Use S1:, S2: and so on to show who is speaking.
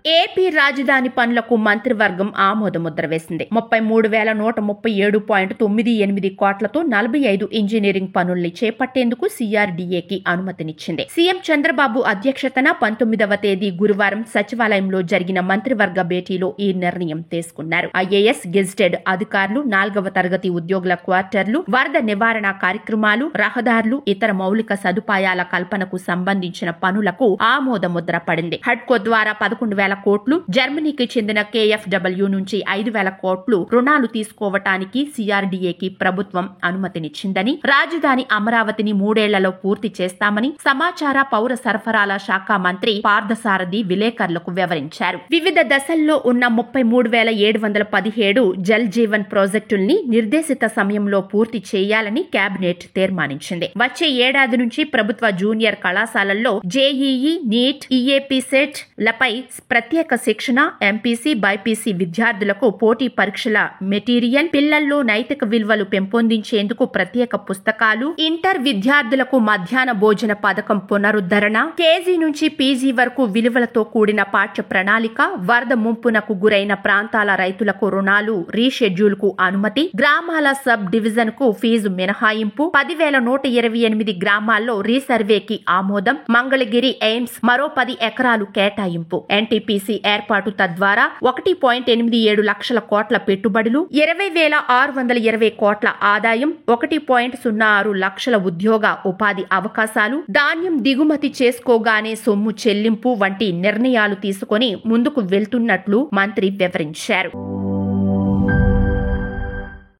S1: AP రాజధాని పనులకు మంత్రివర్గం ఆమోదముద్ర వేసింది. 33,137.98 కోట్లతో 45 ఇంజనీరింగ్ పనుల్ని చేపట్టేందుకు సిఆర్డీఏకి అనుమతినిచ్చింది. సీఎం చంద్రబాబు అధ్యక్షతన 19వ తేదీ గురువారం సచివాలయంలో జరిగిన మంత్రివర్గ భేటీలో ఈ నిర్ణయం తీసుకున్నారు. ఐఏఎస్ గెజిటెడ్ అధికారులు, 4వ తరగతి ఉద్యోగుల క్వార్టర్లు, వరద నివారణ కార్యక్రమాలు, రహదారులు, ఇతర మౌలిక సదుపాయాల కల్పనకు సంబంధించిన పనులకు ఆమోదముద్ర పడింది. హడ్కో ద్వారా 11,000 కోట్లు, జర్మనీకి చెందిన కేఎఫ్డబ్ల్యూ నుంచి 5,000 కోట్లు రుణాలు తీసుకోవటానికి సిఆర్డీఏకి ప్రభుత్వం అనుమతినిచ్చిందని, రాజధాని అమరావతిని 3 ఏళ్లలో పూర్తి చేస్తామని సమాచార పౌర సరఫరాల శాఖ మంత్రి పార్థసారథి విలేకరులకు వివరించారు. వివిధ దశల్లో ఉన్న 33,717 జల్ జీవన్ ప్రాజెక్టుల్ని నిర్దేశిత సమయంలో పూర్తి చేయాలని కేబినెట్ తీర్మానించింది. వచ్చే ఏడాది నుంచి ప్రభుత్వ జూనియర్ కళాశాలల్లో జేఈఈ, నీట్, ఈఏపీ సెట్ లపై ప్రత్యేక శిక్షణ, ఎంపీసీ, బైపీసీ విద్యార్థులకు పోటీ పరీక్షల మెటీరియల్, పిల్లల్లో నైతిక విలువలు పెంపొందించేందుకు ప్రత్యేక పుస్తకాలు, ఇంటర్ విద్యార్థులకు మధ్యాహ్న భోజన పథకం పునరుద్ధరణ, కేజీ నుంచి పీజీ వరకు విలువలతో కూడిన పాఠ్య ప్రణాళిక, వరద ముంపునకు గురైన ప్రాంతాల రైతులకు రుణాలు రీషెడ్యూల్ కు అనుమతి, గ్రామాల సబ్ డివిజన్ కు ఫీజు మినహాయింపు, 10,128 గ్రామాల్లో రీసర్వేకి ఆమోదం, మంగళగిరి ఎయిమ్స్ మరో 10 ఎకరాలు కేటాయింపు, ఎన్టీపీసీ ఏర్పాటు, తద్వారా 1.87 లక్షల కోట్ల పెట్టుబడులు, 20,620 కోట్ల ఆదాయం, 1.06 లక్షల ఉద్యోగ ఉపాధి అవకాశాలు, ధాన్యం దిగుమతి చేసుకోగానే సొమ్ము చెల్లింపు వంటి నిర్ణయాలు తీసుకొని ముందుకు వెళ్తున్నట్లు మంత్రి వివరించారు.